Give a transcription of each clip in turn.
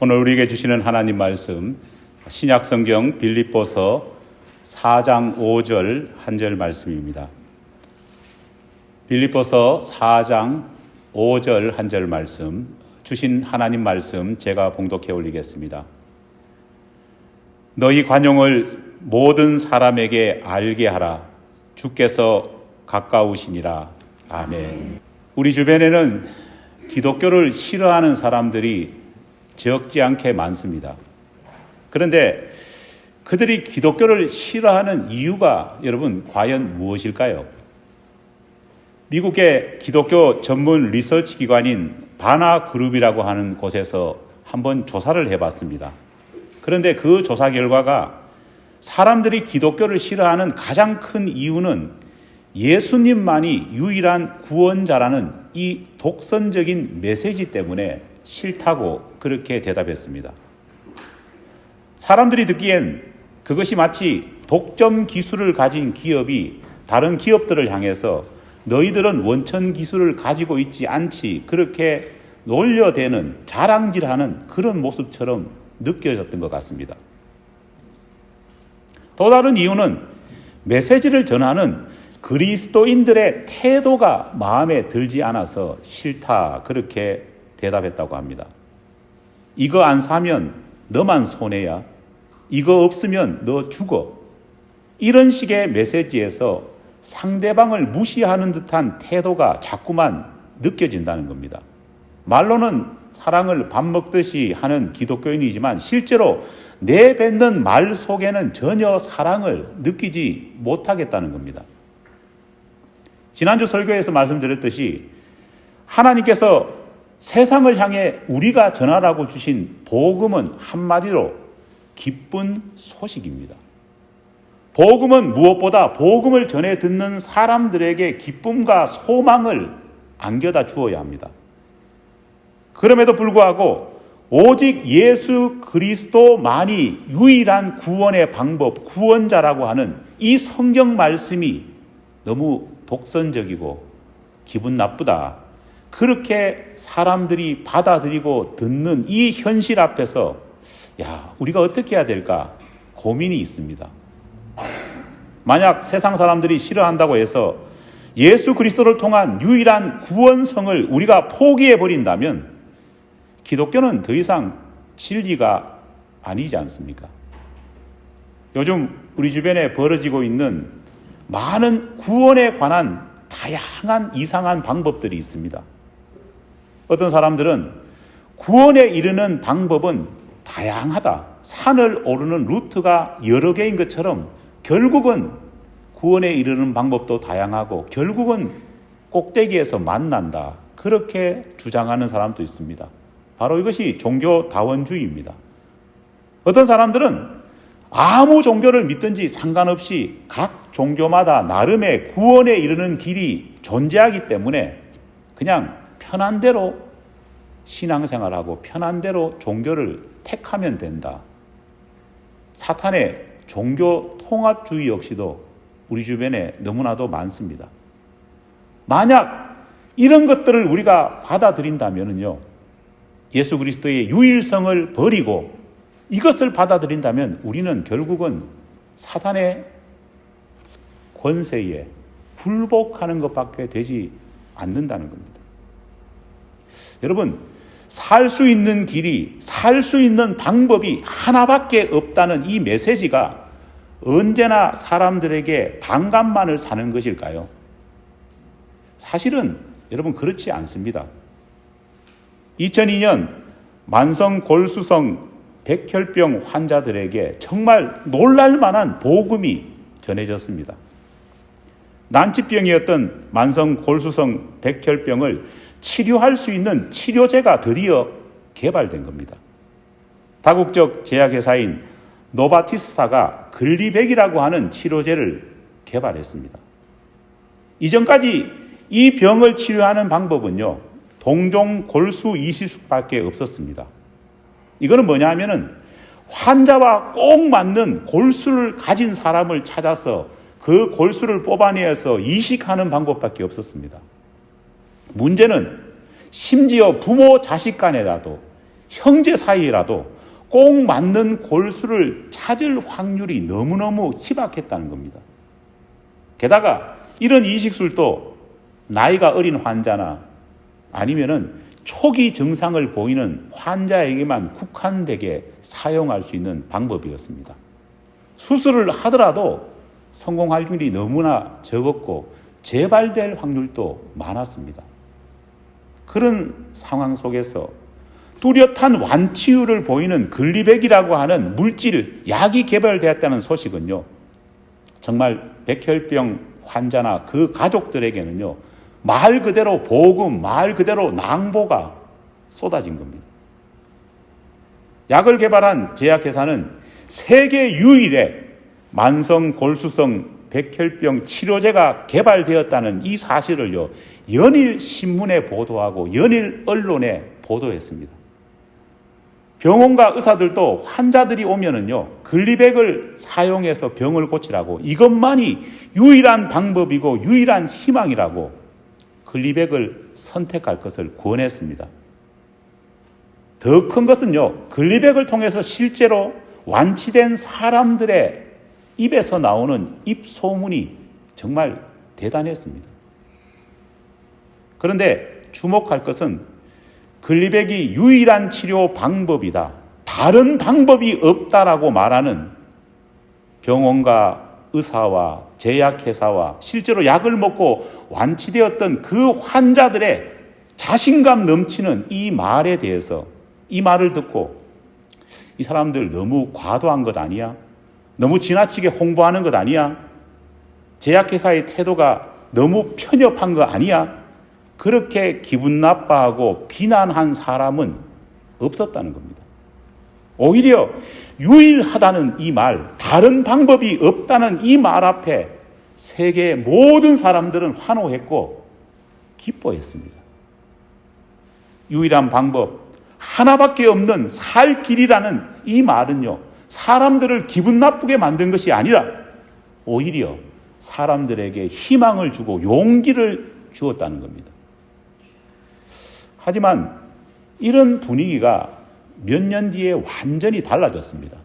오늘 우리에게 주시는 하나님 말씀, 신약성경 빌립보서 4장 5절 한 절 말씀입니다. 빌립보서 4장 5절 한 절 말씀, 주신 하나님 말씀 제가 봉독해 올리겠습니다. 너희 관용을 모든 사람에게 알게 하라. 주께서 가까우시니라. 아멘. 우리 주변에는 기독교를 싫어하는 사람들이 적지 않게 많습니다. 그런데 그들이 기독교를 싫어하는 이유가 여러분 과연 무엇일까요? 미국의 기독교 전문 리서치 기관인 바나 그룹이라고 하는 곳에서 한번 조사를 해봤습니다. 그런데 그 조사 결과가 사람들이 기독교를 싫어하는 가장 큰 이유는 예수님만이 유일한 구원자라는 이 독선적인 메시지 때문에 싫다고 그렇게 대답했습니다. 사람들이 듣기엔 그것이 마치 독점 기술을 가진 기업이 다른 기업들을 향해서 너희들은 원천 기술을 가지고 있지 않지, 그렇게 놀려대는, 자랑질하는 그런 모습처럼 느껴졌던 것 같습니다. 또 다른 이유는 메시지를 전하는 그리스도인들의 태도가 마음에 들지 않아서 싫다, 그렇게 대답했다고 합니다. 이거 안 사면 너만 손해야. 이거 없으면 너 죽어. 이런 식의 메시지에서 상대방을 무시하는 듯한 태도가 자꾸만 느껴진다는 겁니다. 말로는 사랑을 밥 먹듯이 하는 기독교인이지만 실제로 내뱉는 말 속에는 전혀 사랑을 느끼지 못하겠다는 겁니다. 지난주 설교에서 말씀드렸듯이 하나님께서 세상을 향해 우리가 전하라고 주신 복음은 한마디로 기쁜 소식입니다. 복음은 무엇보다 복음을 전해 듣는 사람들에게 기쁨과 소망을 안겨다 주어야 합니다. 그럼에도 불구하고 오직 예수 그리스도만이 유일한 구원의 방법, 구원자라고 하는 이 성경 말씀이 너무 독선적이고 기분 나쁘다, 그렇게 사람들이 받아들이고 듣는 이 현실 앞에서 우리가 어떻게 해야 될까 고민이 있습니다. 만약 세상 사람들이 싫어한다고 해서 예수 그리스도를 통한 유일한 구원성을 우리가 포기해버린다면 기독교는 더 이상 진리가 아니지 않습니까? 요즘 우리 주변에 벌어지고 있는 많은 구원에 관한 다양한 이상한 방법들이 있습니다. 어떤 사람들은 구원에 이르는 방법은 다양하다, 산을 오르는 루트가 여러 개인 것처럼 결국은 구원에 이르는 방법도 다양하고 결국은 꼭대기에서 만난다, 그렇게 주장하는 사람도 있습니다. 바로 이것이 종교다원주의입니다. 어떤 사람들은 아무 종교를 믿든지 상관없이 각 종교마다 나름의 구원에 이르는 길이 존재하기 때문에 그냥 편한 대로 신앙생활하고 편한 대로 종교를 택하면 된다. 사탄의 종교 통합주의 역시도 우리 주변에 너무나도 많습니다. 만약 이런 것들을 우리가 받아들인다면요, 예수 그리스도의 유일성을 버리고 이것을 받아들인다면 우리는 결국은 사탄의 권세에 굴복하는 것밖에 되지 않는다는 겁니다. 여러분, 살 수 있는 길이, 살 수 있는 방법이 하나밖에 없다는 이 메시지가 언제나 사람들에게 반감만을 사는 것일까요? 사실은 여러분 그렇지 않습니다. 2002년 만성골수성 백혈병 환자들에게 정말 놀랄만한 복음이 전해졌습니다. 난치병이었던 만성골수성 백혈병을 치료할 수 있는 치료제가 드디어 개발된 겁니다. 다국적 제약회사인 노바티스사가 글리백이라고 하는 치료제를 개발했습니다. 이전까지 이 병을 치료하는 방법은요, 동종 골수 이식술밖에 없었습니다. 이거는 뭐냐 하면은 환자와 꼭 맞는 골수를 가진 사람을 찾아서 그 골수를 뽑아내서 이식하는 방법밖에 없었습니다. 문제는 심지어 부모 자식 간에라도 형제 사이라도 꼭 맞는 골수를 찾을 확률이 너무너무 희박했다는 겁니다. 게다가 이런 이식술도 나이가 어린 환자나 아니면은 초기 증상을 보이는 환자에게만 국한되게 사용할 수 있는 방법이었습니다. 수술을 하더라도 성공할 확률이 너무나 적었고 재발될 확률도 많았습니다. 그런 상황 속에서 뚜렷한 완치율을 보이는 글리백이라고 하는 물질, 약이 개발되었다는 소식은요, 정말 백혈병 환자나 그 가족들에게는요, 말 그대로 복음, 말 그대로 낭보가 쏟아진 겁니다. 약을 개발한 제약회사는 세계 유일의 만성 골수성 백혈병 치료제가 개발되었다는 이 사실을요, 연일 신문에 보도하고 연일 언론에 보도했습니다. 병원과 의사들도 환자들이 오면은요, 글리백을 사용해서 병을 고치라고, 이것만이 유일한 방법이고 유일한 희망이라고 글리백을 선택할 것을 권했습니다. 더 큰 것은요, 글리백을 통해서 실제로 완치된 사람들의 입에서 나오는 입소문이 정말 대단했습니다. 그런데 주목할 것은 글리백이 유일한 치료 방법이다, 다른 방법이 없다라고 말하는 병원과 의사와 제약회사와 실제로 약을 먹고 완치되었던 그 환자들의 자신감 넘치는 이 말에 대해서, 이 말을 듣고 이 사람들 너무 과도한 것 아니야? 너무 지나치게 홍보하는 것 아니야? 제약회사의 태도가 너무 편협한 거 아니야? 그렇게 기분 나빠하고 비난한 사람은 없었다는 겁니다. 오히려 유일하다는 이 말, 다른 방법이 없다는 이 말 앞에 세계의 모든 사람들은 환호했고 기뻐했습니다. 유일한 방법, 하나밖에 없는 살 길이라는 이 말은요, 사람들을 기분 나쁘게 만든 것이 아니라 오히려 사람들에게 희망을 주고 용기를 주었다는 겁니다. 하지만 이런 분위기가 몇 년 뒤에 완전히 달라졌습니다.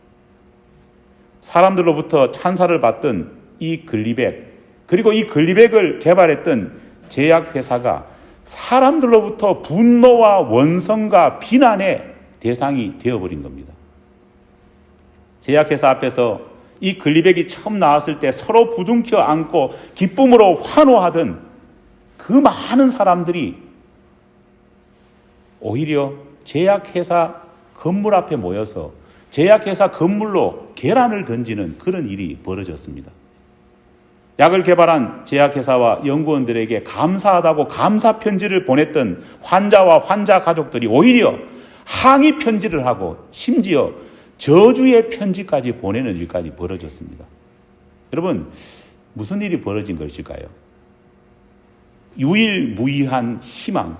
사람들로부터 찬사를 받던 이 글리백, 그리고 이 글리백을 개발했던 제약회사가 사람들로부터 분노와 원성과 비난의 대상이 되어버린 겁니다. 제약회사 앞에서 이 글리백이 처음 나왔을 때 서로 부둥켜 안고 기쁨으로 환호하던 그 많은 사람들이 오히려 제약회사 건물 앞에 모여서 제약회사 건물로 계란을 던지는 그런 일이 벌어졌습니다. 약을 개발한 제약회사와 연구원들에게 감사하다고 감사 편지를 보냈던 환자와 환자 가족들이 오히려 항의 편지를 하고 심지어 저주의 편지까지 보내는 일까지 벌어졌습니다. 여러분, 무슨 일이 벌어진 것일까요? 유일무이한 희망,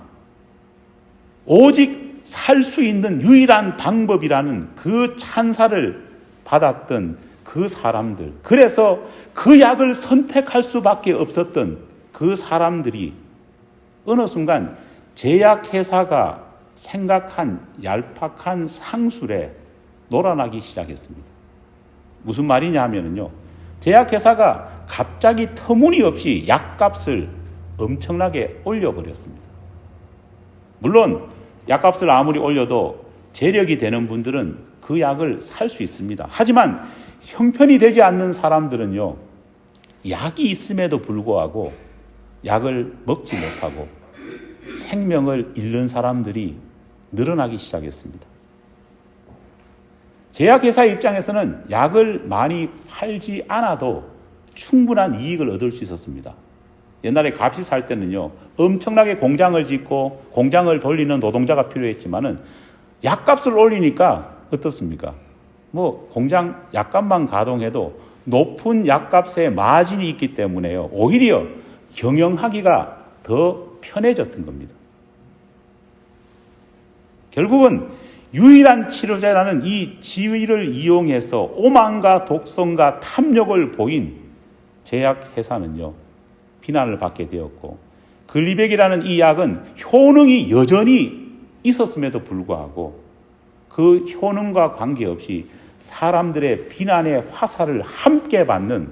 오직 살 수 있는 유일한 방법이라는 그 찬사를 받았던 그 사람들, 그래서 그 약을 선택할 수밖에 없었던 그 사람들이 어느 순간 제약회사가 생각한 얄팍한 상술에 놀아나기 시작했습니다. 무슨 말이냐 하면요, 제약회사가 갑자기 터무니없이 약값을 엄청나게 올려버렸습니다. 물론 약값을 아무리 올려도 재력이 되는 분들은 그 약을 살 수 있습니다. 하지만 형편이 되지 않는 사람들은요, 약이 있음에도 불구하고 약을 먹지 못하고 생명을 잃는 사람들이 늘어나기 시작했습니다. 제약회사 입장에서는 약을 많이 팔지 않아도 충분한 이익을 얻을 수 있었습니다. 옛날에 값이 살 때는요, 엄청나게 공장을 짓고 공장을 돌리는 노동자가 필요했지만은 약값을 올리니까 어떻습니까? 공장 약값만 가동해도 높은 약값에 마진이 있기 때문에요, 오히려 경영하기가 더 편해졌던 겁니다. 결국은 유일한 치료제라는 이 지위를 이용해서 오만과 독성과 탐욕을 보인 제약회사는요, 비난을 받게 되었고, 글리백이라는 이 약은 효능이 여전히 있었음에도 불구하고 그 효능과 관계없이 사람들의 비난의 화살을 함께 받는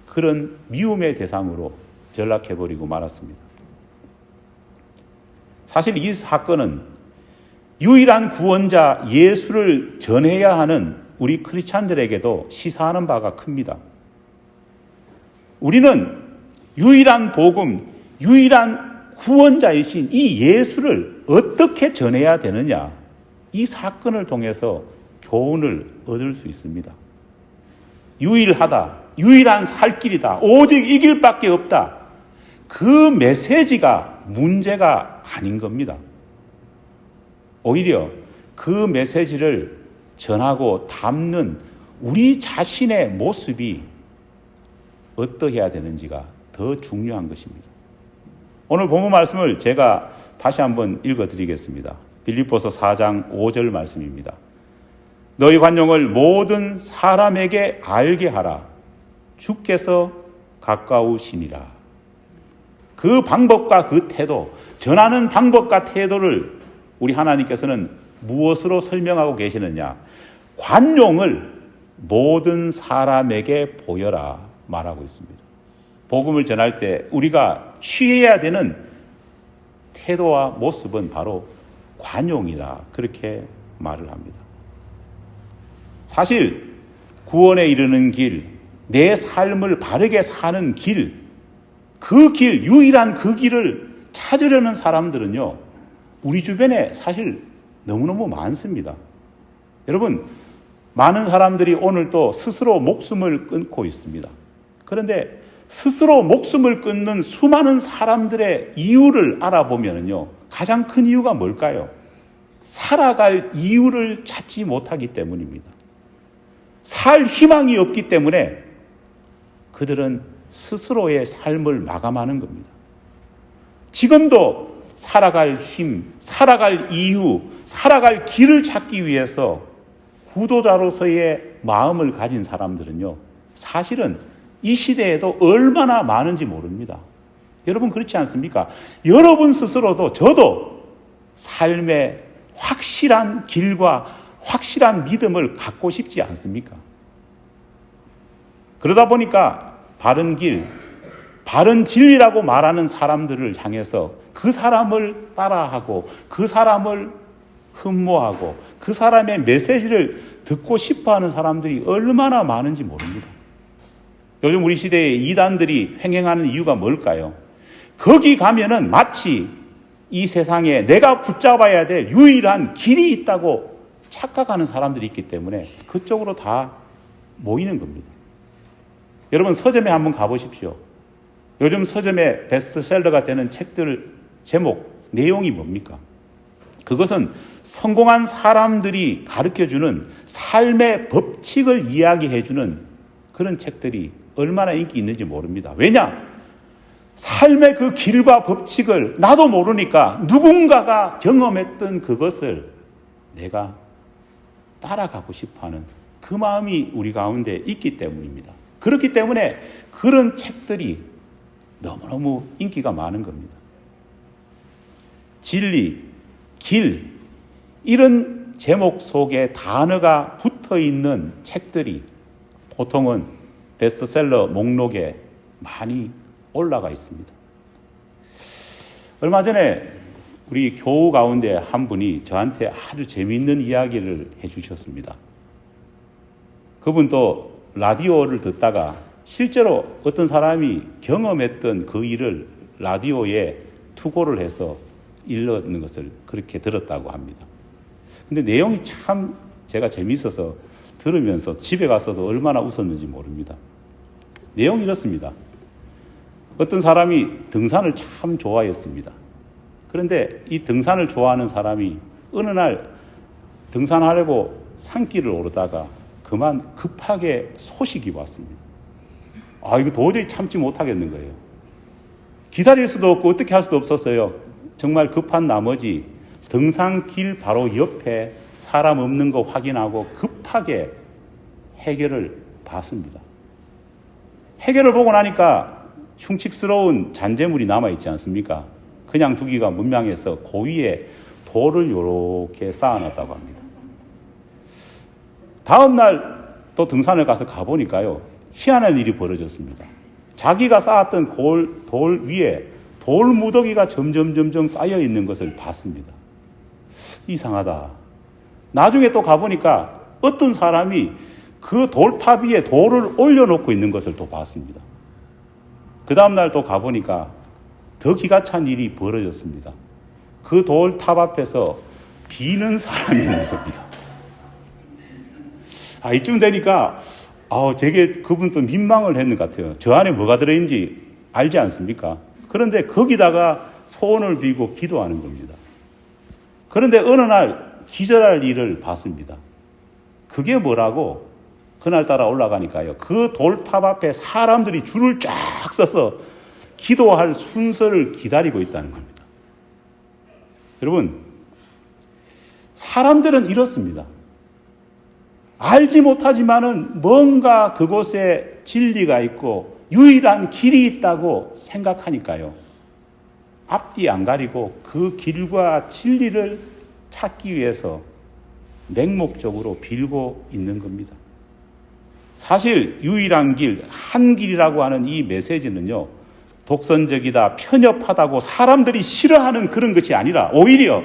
그런 미움의 대상으로 전락해버리고 말았습니다. 사실 이 사건은 유일한 구원자 예수를 전해야 하는 우리 크리스찬들에게도 시사하는 바가 큽니다. 우리는 유일한 복음, 유일한 구원자이신 이 예수를 어떻게 전해야 되느냐, 이 사건을 통해서 교훈을 얻을 수 있습니다. 유일하다, 유일한 살 길이다, 오직 이 길밖에 없다. 그 메시지가 문제가 아닌 겁니다. 오히려 그 메시지를 전하고 담는 우리 자신의 모습이 어떠해야 되는지가 더 중요한 것입니다. 오늘 본문 말씀을 제가 다시 한번 읽어드리겠습니다. 빌립보서 4장 5절 말씀입니다. 너희 관용을 모든 사람에게 알게 하라. 주께서 가까우시니라. 그 방법과 그 태도, 전하는 방법과 태도를 우리 하나님께서는 무엇으로 설명하고 계시느냐? 관용을 모든 사람에게 보여라 말하고 있습니다. 복음을 전할 때 우리가 취해야 되는 태도와 모습은 바로 관용이라 그렇게 말을 합니다. 사실 구원에 이르는 길, 내 삶을 바르게 사는 길, 그 길, 유일한 그 길을 찾으려는 사람들은요, 우리 주변에 사실 너무너무 많습니다. 여러분, 많은 사람들이 오늘 또 스스로 목숨을 끊고 있습니다. 그런데 스스로 목숨을 끊는 수많은 사람들의 이유를 알아보면요, 가장 큰 이유가 뭘까요? 살아갈 이유를 찾지 못하기 때문입니다. 살 희망이 없기 때문에 그들은 스스로의 삶을 마감하는 겁니다. 지금도 살아갈 힘, 살아갈 이유, 살아갈 길을 찾기 위해서 구도자로서의 마음을 가진 사람들은요, 사실은 이 시대에도 얼마나 많은지 모릅니다. 여러분 그렇지 않습니까? 여러분 스스로도 저도 삶의 확실한 길과 확실한 믿음을 갖고 싶지 않습니까? 그러다 보니까 바른 길, 바른 진리라고 말하는 사람들을 향해서 그 사람을 따라하고 그 사람을 흠모하고 그 사람의 메시지를 듣고 싶어하는 사람들이 얼마나 많은지 모릅니다. 요즘 우리 시대에 이단들이 횡행하는 이유가 뭘까요? 거기 가면은 마치 이 세상에 내가 붙잡아야 될 유일한 길이 있다고 착각하는 사람들이 있기 때문에 그쪽으로 다 모이는 겁니다. 여러분 서점에 한번 가보십시오. 요즘 서점에 베스트셀러가 되는 책들 제목, 내용이 뭡니까? 그것은 성공한 사람들이 가르쳐주는 삶의 법칙을 이야기해주는 그런 책들이 얼마나 인기 있는지 모릅니다. 왜냐? 삶의 그 길과 법칙을 나도 모르니까 누군가가 경험했던 그것을 내가 따라가고 싶어하는 그 마음이 우리 가운데 있기 때문입니다. 그렇기 때문에 그런 책들이 너무너무 인기가 많은 겁니다. 진리, 길, 이런 제목 속에 단어가 붙어있는 책들이 보통은 베스트셀러 목록에 많이 올라가 있습니다. 얼마 전에 우리 교우 가운데 한 분이 저한테 아주 재미있는 이야기를 해주셨습니다. 그분도 라디오를 듣다가 실제로 어떤 사람이 경험했던 그 일을 라디오에 투고를 해서 일러는 것을 그렇게 들었다고 합니다. 근데 내용이 참 제가 재미있어서 들으면서 집에 가서도 얼마나 웃었는지 모릅니다. 내용이 이렇습니다. 어떤 사람이 등산을 참 좋아했습니다. 그런데 이 등산을 좋아하는 사람이 어느 날 등산하려고 산길을 오르다가 그만 급하게 소식이 왔습니다. 이거 도저히 참지 못하겠는 거예요. 기다릴 수도 없고 어떻게 할 수도 없었어요. 정말 급한 나머지 등산길 바로 옆에 사람 없는 거 확인하고 급하게 해결을 받습니다. 해결을 보고 나니까 흉측스러운 잔재물이 남아있지 않습니까? 그냥 두기가 문명해서 그 위에 돌을 이렇게 쌓아놨다고 합니다. 다음날 또 등산을 가보니까요, 희한한 일이 벌어졌습니다. 자기가 쌓았던 돌 위에 돌 무더기가 점점 쌓여 있는 것을 봤습니다. 이상하다. 나중에 또 가보니까 어떤 사람이 그 돌탑 위에 돌을 올려놓고 있는 것을 또 봤습니다. 그 다음날 또 가보니까 더 기가 찬 일이 벌어졌습니다. 그 돌탑 앞에서 비는 사람이 있는 겁니다. 이쯤 되니까 되게 그분도 민망을 했는 것 같아요. 저 안에 뭐가 들어있는지 알지 않습니까? 그런데 거기다가 소원을 빌고 기도하는 겁니다. 그런데 어느 날 기절할 일을 봤습니다. 그게 뭐라고? 그날따라 올라가니까요, 그 돌탑 앞에 사람들이 줄을 쫙 서서 기도할 순서를 기다리고 있다는 겁니다. 여러분, 사람들은 이렇습니다. 알지 못하지만은 뭔가 그곳에 진리가 있고 유일한 길이 있다고 생각하니까요, 앞뒤 안 가리고 그 길과 진리를 찾기 위해서 맹목적으로 빌고 있는 겁니다. 사실 유일한 길, 한 길이라고 하는 이 메시지는요, 독선적이다, 편협하다고 사람들이 싫어하는 그런 것이 아니라 오히려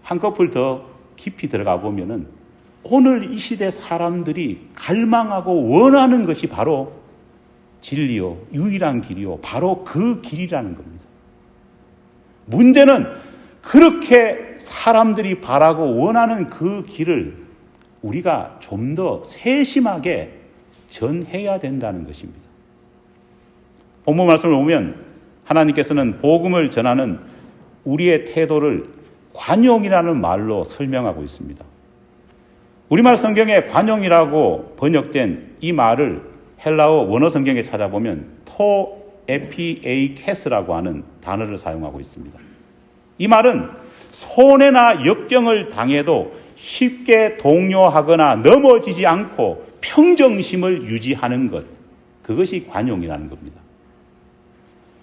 한꺼풀 더 깊이 들어가 보면은 오늘 이 시대 사람들이 갈망하고 원하는 것이 바로 진리요, 유일한 길이요, 바로 그 길이라는 겁니다. 문제는 그렇게 사람들이 바라고 원하는 그 길을 우리가 좀 더 세심하게 전해야 된다는 것입니다. 본문 말씀을 보면 하나님께서는 복음을 전하는 우리의 태도를 관용이라는 말로 설명하고 있습니다. 우리말 성경에 관용이라고 번역된 이 말을 헬라어 원어 성경에 찾아보면 토에피에이케스라고 하는 단어를 사용하고 있습니다. 이 말은 손해나 역경을 당해도 쉽게 동요하거나 넘어지지 않고 평정심을 유지하는 것, 그것이 관용이라는 겁니다.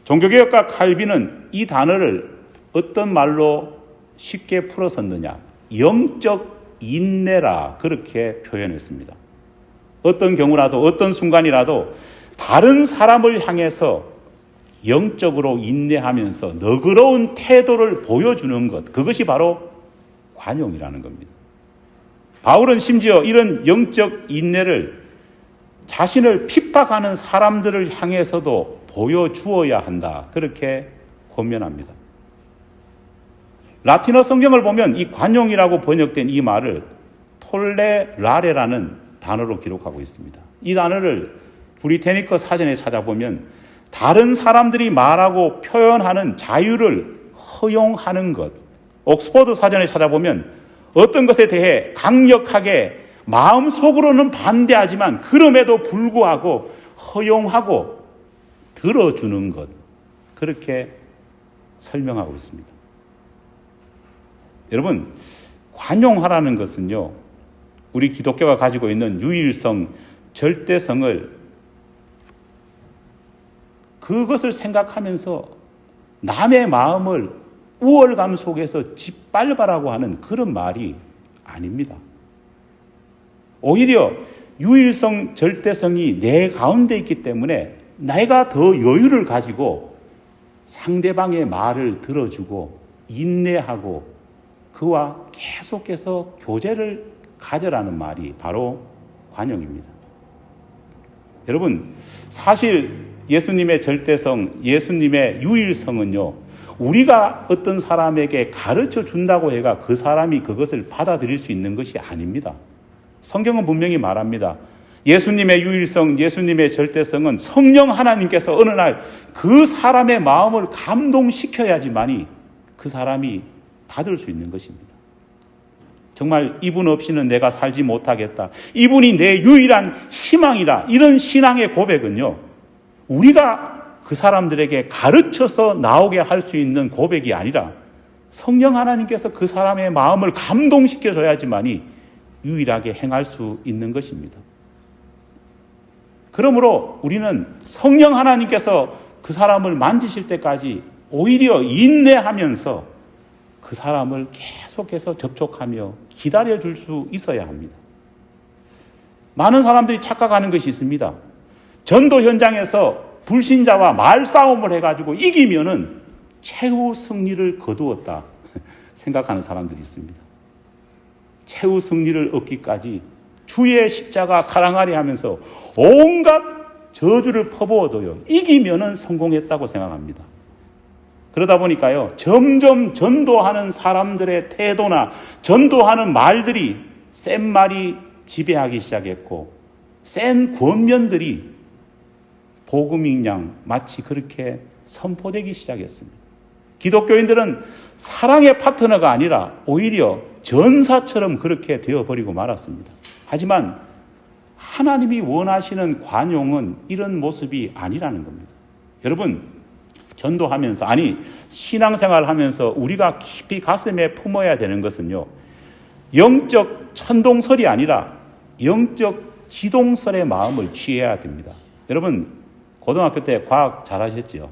종교개혁가 칼빈은 이 단어를 어떤 말로 쉽게 풀어섰느냐, 영적 인내라 그렇게 표현했습니다. 어떤 경우라도, 어떤 순간이라도 다른 사람을 향해서 영적으로 인내하면서 너그러운 태도를 보여주는 것, 그것이 바로 관용이라는 겁니다. 바울은 심지어 이런 영적 인내를 자신을 핍박하는 사람들을 향해서도 보여주어야 한다, 그렇게 권면합니다. 라틴어 성경을 보면 이 관용이라고 번역된 이 말을 톨레라레라는 단어로 기록하고 있습니다. 이 단어를 브리테니커 사전에 찾아보면 다른 사람들이 말하고 표현하는 자유를 허용하는 것, 옥스퍼드 사전에 찾아보면 어떤 것에 대해 강력하게 마음속으로는 반대하지만 그럼에도 불구하고 허용하고 들어주는 것, 그렇게 설명하고 있습니다. 여러분, 관용하라는 것은요, 우리 기독교가 가지고 있는 유일성, 절대성을, 그것을 생각하면서 남의 마음을 우월감 속에서 짓밟아라고 하는 그런 말이 아닙니다. 오히려 유일성, 절대성이 내 가운데 있기 때문에 내가 더 여유를 가지고 상대방의 말을 들어주고 인내하고 그와 계속해서 교제를 가져라는 말이 바로 관용입니다. 여러분, 사실 예수님의 절대성, 예수님의 유일성은요, 우리가 어떤 사람에게 가르쳐 준다고 해가 그 사람이 그것을 받아들일 수 있는 것이 아닙니다. 성경은 분명히 말합니다. 예수님의 유일성, 예수님의 절대성은 성령 하나님께서 어느 날 그 사람의 마음을 감동시켜야지만이 그 사람이 받을 수 있는 것입니다. 정말 이분 없이는 내가 살지 못하겠다, 이분이 내 유일한 희망이다, 이런 신앙의 고백은요, 우리가 그 사람들에게 가르쳐서 나오게 할 수 있는 고백이 아니라 성령 하나님께서 그 사람의 마음을 감동시켜줘야지만이 유일하게 행할 수 있는 것입니다. 그러므로 우리는 성령 하나님께서 그 사람을 만지실 때까지 오히려 인내하면서 그 사람을 계속해서 접촉하며 기다려줄 수 있어야 합니다. 많은 사람들이 착각하는 것이 있습니다. 전도 현장에서 불신자와 말싸움을 해가지고 이기면은 최후 승리를 거두었다 생각하는 사람들이 있습니다. 최후 승리를 얻기까지 주의 십자가 사랑하리 하면서 온갖 저주를 퍼부어도요, 이기면은 성공했다고 생각합니다. 그러다 보니까요, 점점 전도하는 사람들의 태도나 전도하는 말들이 센 말이 지배하기 시작했고, 센 권면들이 복음인 양 마치 그렇게 선포되기 시작했습니다. 기독교인들은 사랑의 파트너가 아니라 오히려 전사처럼 그렇게 되어버리고 말았습니다. 하지만 하나님이 원하시는 관용은 이런 모습이 아니라는 겁니다. 여러분, 전도하면서, 신앙생활 하면서 우리가 깊이 가슴에 품어야 되는 것은요, 영적 천동설이 아니라 영적 지동설의 마음을 취해야 됩니다. 여러분, 고등학교 때 과학 잘하셨죠?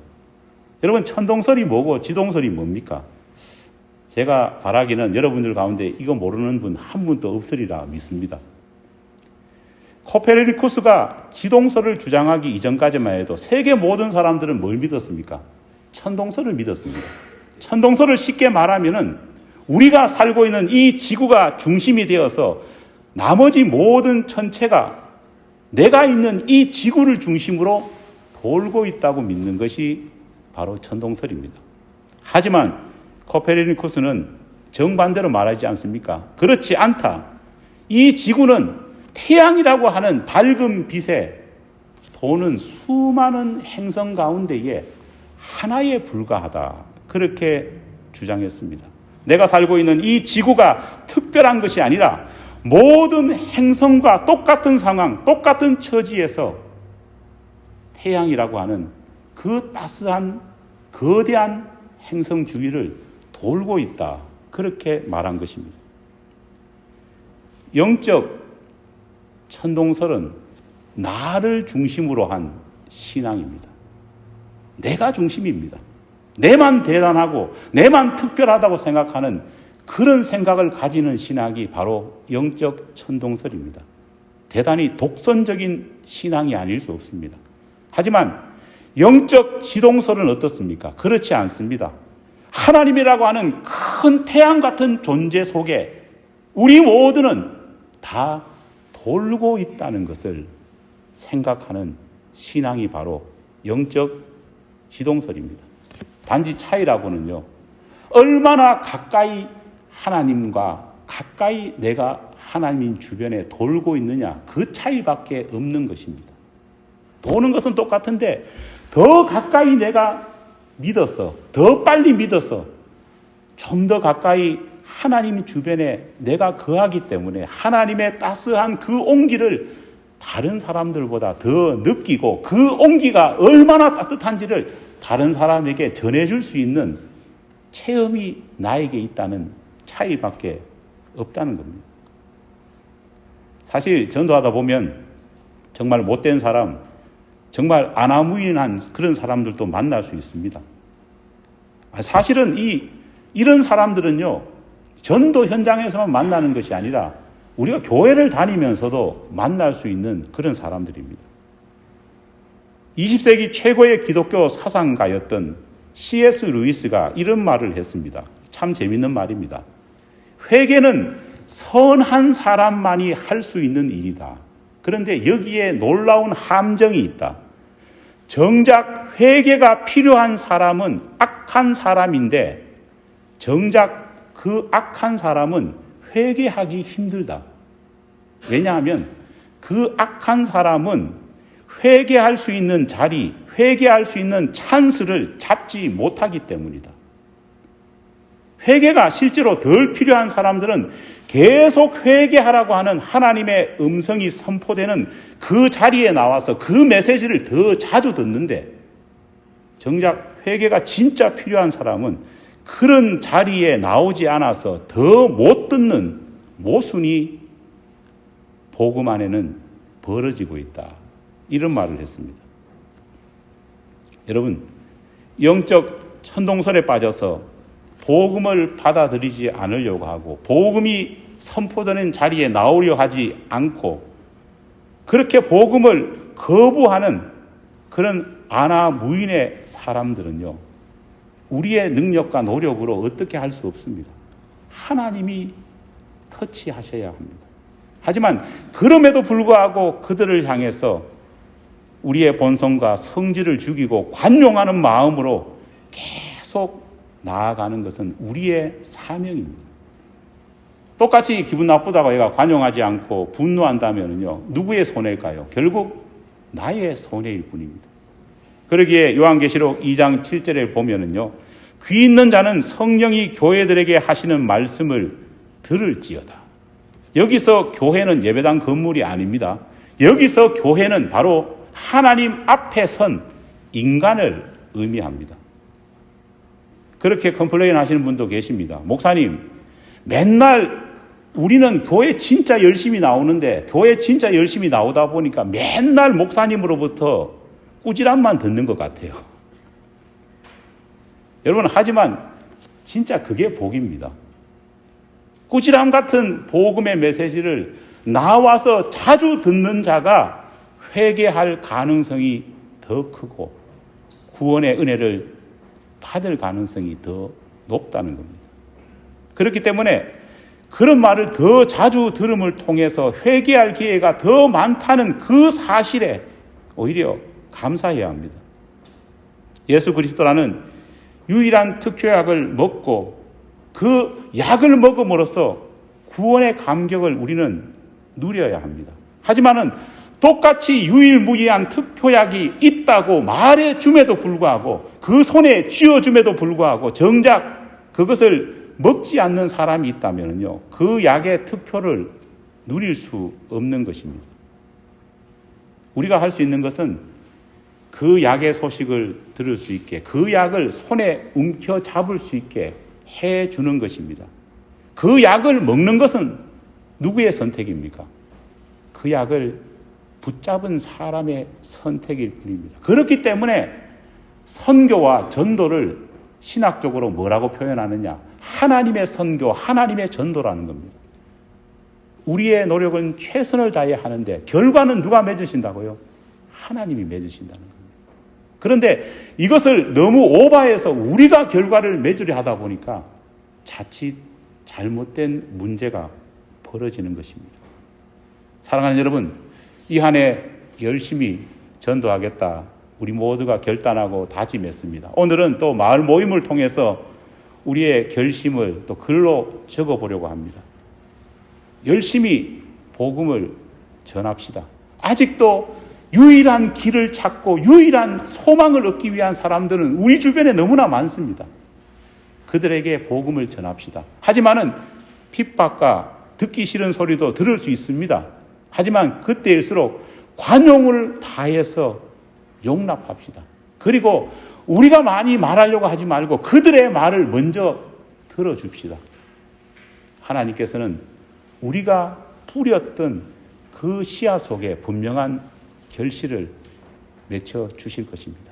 여러분, 천동설이 뭐고 지동설이 뭡니까? 제가 바라기는 여러분들 가운데 이거 모르는 분 한 분도 없으리라 믿습니다. 코페르니쿠스가 지동설을 주장하기 이전까지만 해도 세계 모든 사람들은 뭘 믿었습니까? 천동설을 믿었습니다. 천동설을 쉽게 말하면은 우리가 살고 있는 이 지구가 중심이 되어서 나머지 모든 천체가 내가 있는 이 지구를 중심으로 돌고 있다고 믿는 것이 바로 천동설입니다. 하지만 코페르니쿠스는 정반대로 말하지 않습니까? 그렇지 않다. 이 지구는 태양이라고 하는 밝은 빛에 도는 수많은 행성 가운데에 하나에 불과하다. 그렇게 주장했습니다. 내가 살고 있는 이 지구가 특별한 것이 아니라 모든 행성과 똑같은 상황, 똑같은 처지에서 태양이라고 하는 그 따스한 거대한 행성 주위를 돌고 있다. 그렇게 말한 것입니다. 영적 천동설은 나를 중심으로 한 신앙입니다. 내가 중심입니다. 내만 대단하고 내만 특별하다고 생각하는 그런 생각을 가지는 신학이 바로 영적 천동설입니다. 대단히 독선적인 신앙이 아닐 수 없습니다. 하지만 영적 지동설은 어떻습니까? 그렇지 않습니다. 하나님이라고 하는 큰 태양 같은 존재 속에 우리 모두는 다 돌고 있다는 것을 생각하는 신앙이 바로 영적 지동설입니다. 단지 차이라고는요, 얼마나 가까이 하나님과 가까이 내가 하나님 주변에 돌고 있느냐, 그 차이밖에 없는 것입니다. 도는 것은 똑같은데 더 가까이 내가 믿어서, 더 빨리 믿어서 좀 더 가까이 하나님 주변에 내가 거하기 때문에 하나님의 따스한 그 온기를 다른 사람들보다 더 느끼고 그 온기가 얼마나 따뜻한지를 다른 사람에게 전해줄 수 있는 체험이 나에게 있다는 차이밖에 없다는 겁니다. 사실 전도하다 보면 정말 못된 사람, 정말 아나무인한 그런 사람들도 만날 수 있습니다. 사실은 이런 사람들은요, 전도 현장에서만 만나는 것이 아니라 우리가 교회를 다니면서도 만날 수 있는 그런 사람들입니다. 20세기 최고의 기독교 사상가였던 C.S. 루이스가 이런 말을 했습니다. 참 재밌는 말입니다. 회개는 선한 사람만이 할 수 있는 일이다. 그런데 여기에 놀라운 함정이 있다. 정작 회개가 필요한 사람은 악한 사람인데 정작 그 악한 사람은 회개하기 힘들다. 왜냐하면 그 악한 사람은 회개할 수 있는 자리, 회개할 수 있는 찬스를 잡지 못하기 때문이다. 회개가 실제로 덜 필요한 사람들은 계속 회개하라고 하는 하나님의 음성이 선포되는 그 자리에 나와서 그 메시지를 더 자주 듣는데, 정작 회개가 진짜 필요한 사람은 그런 자리에 나오지 않아서 더 못 듣는 모순이 복음 안에는 벌어지고 있다. 이런 말을 했습니다. 여러분, 영적 천동설에 빠져서 복음을 받아들이지 않으려고 하고 복음이 선포되는 자리에 나오려 하지 않고 그렇게 복음을 거부하는 그런 아나무인의 사람들은요, 우리의 능력과 노력으로 어떻게 할 수 없습니다. 하나님이 터치하셔야 합니다. 하지만 그럼에도 불구하고 그들을 향해서 우리의 본성과 성질을 죽이고 관용하는 마음으로 계속 나아가는 것은 우리의 사명입니다. 똑같이 기분 나쁘다고 얘가 관용하지 않고 분노한다면요, 누구의 손해일까요? 결국 나의 손해일 뿐입니다. 그러기에 요한계시록 2장 7절에 보면은요, 귀 있는 자는 성령이 교회들에게 하시는 말씀을 들을지어다. 여기서 교회는 예배당 건물이 아닙니다. 여기서 교회는 바로 하나님 앞에 선 인간을 의미합니다. 그렇게 컴플레인 하시는 분도 계십니다. 목사님, 맨날 우리는 교회 진짜 열심히 나오는데 교회 진짜 열심히 나오다 보니까 맨날 목사님으로부터 꾸지람만 듣는 것 같아요. 여러분, 하지만 진짜 그게 복입니다. 꾸지람 같은 복음의 메시지를 나와서 자주 듣는 자가 회개할 가능성이 더 크고 구원의 은혜를 받을 가능성이 더 높다는 겁니다. 그렇기 때문에 그런 말을 더 자주 들음을 통해서 회개할 기회가 더 많다는 그 사실에 오히려 감사해야 합니다. 예수 그리스도라는 유일한 특효약을 먹고 그 약을 먹음으로써 구원의 감격을 우리는 누려야 합니다. 하지만은 똑같이 유일무이한 특효약이 있다고 말해줌에도 불구하고 그 손에 쥐어줌에도 불구하고 정작 그것을 먹지 않는 사람이 있다면요, 그 약의 특효를 누릴 수 없는 것입니다. 우리가 할 수 있는 것은 그 약의 소식을 들을 수 있게, 그 약을 손에 움켜 잡을 수 있게 해주는 것입니다. 그 약을 먹는 것은 누구의 선택입니까? 그 약을 붙잡은 사람의 선택일 뿐입니다. 그렇기 때문에 선교와 전도를 신학적으로 뭐라고 표현하느냐? 하나님의 선교, 하나님의 전도라는 겁니다. 우리의 노력은 최선을 다해 하는데 결과는 누가 맺으신다고요? 하나님이 맺으신다는 겁니다. 그런데 이것을 너무 오버해서 우리가 결과를 맺으려 하다 보니까 자칫 잘못된 문제가 벌어지는 것입니다. 사랑하는 여러분, 이 한 해 열심히 전도하겠다, 우리 모두가 결단하고 다짐했습니다. 오늘은 또 마을 모임을 통해서 우리의 결심을 또 글로 적어보려고 합니다. 열심히 복음을 전합시다. 아직도 유일한 길을 찾고 유일한 소망을 얻기 위한 사람들은 우리 주변에 너무나 많습니다. 그들에게 복음을 전합시다. 하지만은 핍박과 듣기 싫은 소리도 들을 수 있습니다. 하지만 그때일수록 관용을 다해서 용납합시다. 그리고 우리가 많이 말하려고 하지 말고 그들의 말을 먼저 들어줍시다. 하나님께서는 우리가 뿌렸던 그 씨앗 속에 분명한 결실을 맺혀 주실 것입니다.